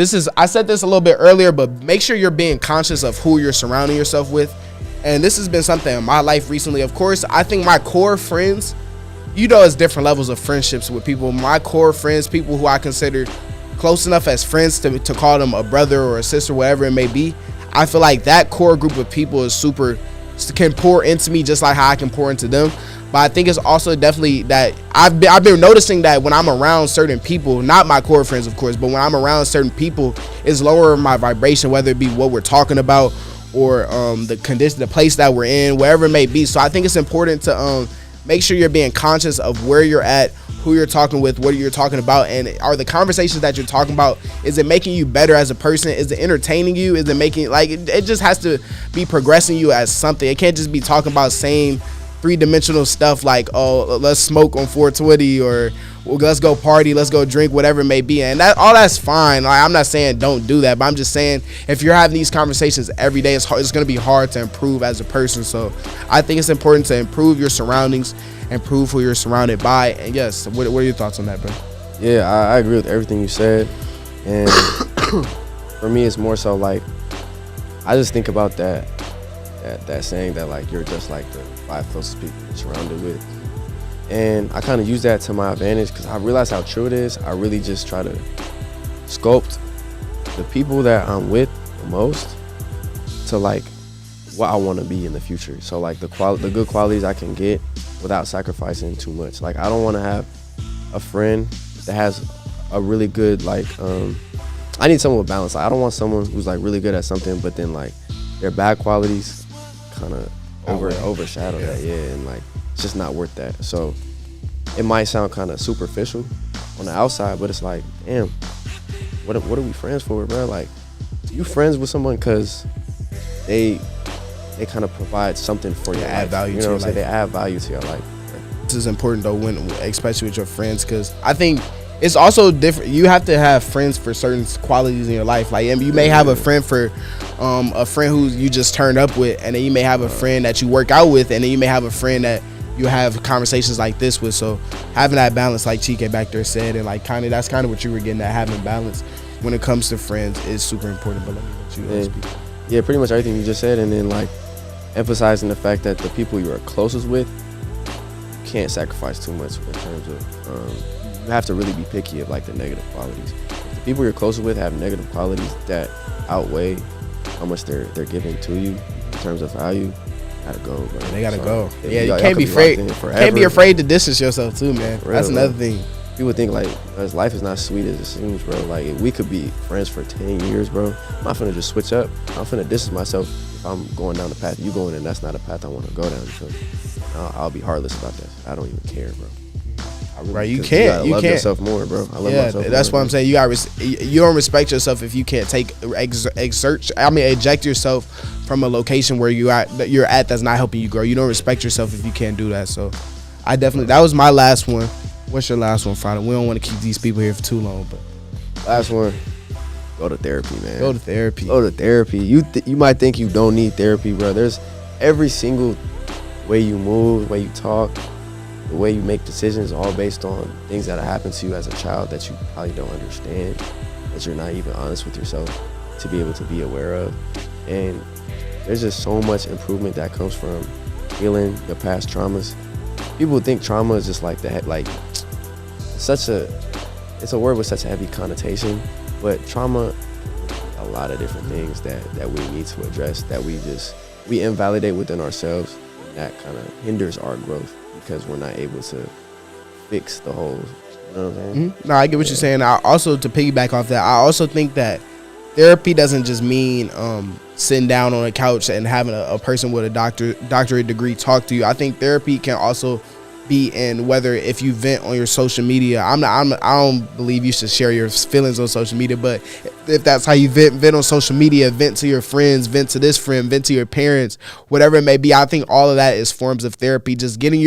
I said this a little bit earlier, but make sure you're being conscious of who you're surrounding yourself with. And this has been something in my life recently. Of course, I think my core friends, it's different levels of friendships with people. My core friends, people who I consider close enough as friends to call them a brother or a sister, whatever it may be. I feel like that core group of people can pour into me just like how I can pour into them. But I think it's also definitely that I've been noticing that when I'm around certain people, not my core friends, of course, but when I'm around certain people, it's lowering my vibration, whether it be what we're talking about or the condition, the place that we're in, wherever it may be. So I think it's important to make sure you're being conscious of where you're at, who you're talking with, what you're talking about, and are the conversations that you're talking about, is it making you better as a person? Is it entertaining you? Is it making, it just has to be progressing you as something. It can't just be talking about same three-dimensional stuff like, oh, let's smoke on 420 or let's go party, let's go drink, whatever it may be. And that's fine. I'm not saying don't do that, but I'm just saying if you're having these conversations every day, it's going to be hard to improve as a person. So I think it's important to improve your surroundings, improve who you're surrounded by. And yes, what are your thoughts on that, bro? Yeah, I agree with everything you said. And for me, it's more so like, I just think about that saying that like you're just like the 5 closest people you're surrounded with. And I kind of use that to my advantage because I realize how true it is. I really just try to sculpt the people that I'm with the most to like what I want to be in the future. So like the good qualities I can get without sacrificing too much. Like I don't want to have a friend that has a really good I need someone with balance. Like, I don't want someone who's like really good at something, but then like their bad qualities kind of overshadow that. Yeah, and like it's just not worth that. So it might sound kind of superficial on the outside, but it's like, damn, what are we friends for, bro? Like, you friends with someone because they kind of provide something for your life. Add value, you know what I'm saying? They add value to your life. This is important though, especially with your friends, because I think it's also different. You have to have friends for certain qualities in your life. Like, you may have a friend for a friend who you just turned up with, and then you may have a friend that you work out with, and then you may have a friend that you have conversations like this with. So having that balance, like Chike back there said, and like that's kind of what you were getting at, having balance when it comes to friends is super important. But let me let you speak. Yeah, pretty much everything you just said, and then like emphasizing the fact that the people you are closest with, you can't sacrifice too much in terms of you have to really be picky of like the negative qualities. If the people you're closest with have negative qualities that outweigh how much they're giving to you in terms of value, gotta go, bro. They gotta go. Yeah, you can't be afraid. Can't be afraid to distance yourself too, man. That's another thing. People think like life is not sweet as it seems, bro. Like we could be friends for 10 years, bro. I'm not finna just switch up. I'm finna distance myself if I'm going down the path you going, and that's not a path I want to go down. So I'll be heartless about that. I don't even care, bro. Right, you can't. You love yourself more, bro. I love myself. That's what I'm saying. You don't respect yourself if you can't eject yourself from a location where you're at that's not helping you grow. You don't respect yourself if you can't do that. So, that was my last one. What's your last one, Friday? We don't want to keep these people here for too long, but last one. Go to therapy, man. Go to therapy. Go to therapy. You might think you don't need therapy, bro. There's every single way you move, way you talk, the way you make decisions, all based on things that have happened to you as a child that you probably don't understand, that you're not even honest with yourself to be able to be aware of. And there's just so much improvement that comes from healing your past traumas. People think trauma is just like that, like it's a word with such a heavy connotation, but trauma, a lot of different things that we need to address, that we invalidate within ourselves, and that kind of hinders our growth because we're not able to fix the holes. You know what I'm saying? Mm-hmm. No, I get what you're saying. I also, to piggyback off that, I also think that therapy doesn't just mean sitting down on a couch and having a person with a doctorate degree talk to you. I think therapy can also be in whether if you vent on your social media. I don't believe you should share your feelings on social media, but if that's how you vent on social media, vent to your friends, vent to this friend, vent to your parents, whatever it may be. I think all of that is forms of therapy. Just getting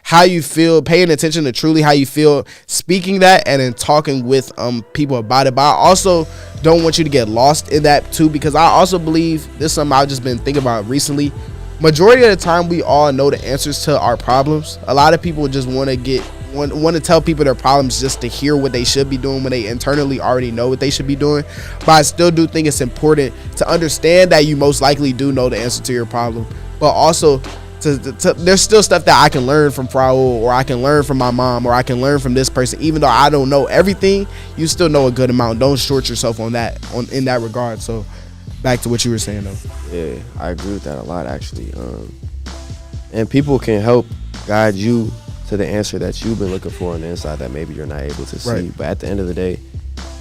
how you feel, paying attention to truly how you feel, speaking that, and then talking with people about it. But I also don't want you to get lost in that too, because I also believe this is something I've just been thinking about recently. Majority of the time, we all know the answers to our problems. A lot of people just want to get want to tell people their problems just to hear what they should be doing when they internally already know what they should be doing. But I still do think it's important to understand that you most likely do know the answer to your problem, but also there's still stuff that I can learn from Raul, or I can learn from my mom, or I can learn from this person. Even though I don't know everything, you still know a good amount. Don't short yourself in that regard. So back to what you were saying though. Yeah, I agree with that a lot actually. And people can help guide you to the answer that you've been looking for on the inside that maybe you're not able to see. Right. But at the end of the day,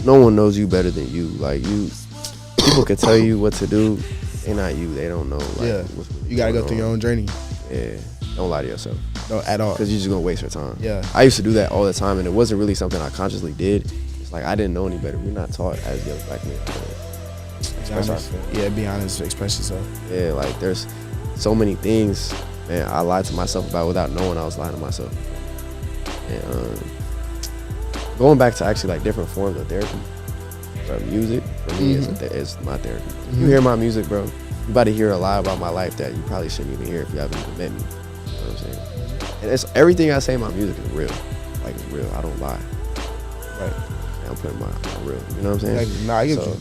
no one knows you better than you. Like people can tell you what to do. They're not you. They don't know. Like, Yeah, what's really you gotta go going through your on. own journey. Yeah, don't lie to yourself. No, at all. Because you're just gonna waste your time. Yeah. I used to do that all the time, and it wasn't really something I consciously did. It's like I didn't know any better. We're not taught as young black men. Express ourselves. Yeah, be honest, express yourself. Yeah, like there's so many things, man, I lied to myself about without knowing I was lying to myself. And going back to actually like different forms of therapy, bro, music for me is my therapy. You hear my music, bro, you about to hear a lot about my life that you probably shouldn't even hear if you haven't even met me. You know what I'm saying? And it's everything I say in my music is real. Like it's real. I don't lie. Right. I'm putting my real. You know what I'm saying? Like, nah, I get you.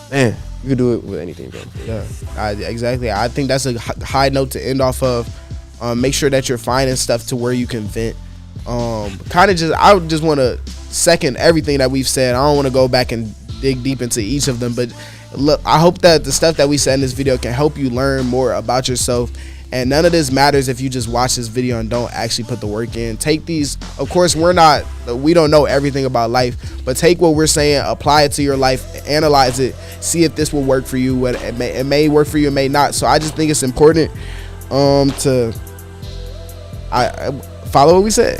Man, you can do it with anything, bro. Yeah, exactly. I think that's a high note to end off of. Make sure that you're finding stuff to where you can vent. I just want to second everything that we've said. I don't want to go back and dig deep into each of them, but look, I hope that the stuff that we said in this video can help you learn more about yourself. And none of this matters if you just watch this video and don't actually put the work in. Take these, of course, we don't know everything about life, but take what we're saying, apply it to your life, analyze it, see if this will work for you. It may work for you, it may not. So I just think it's important to follow what we said.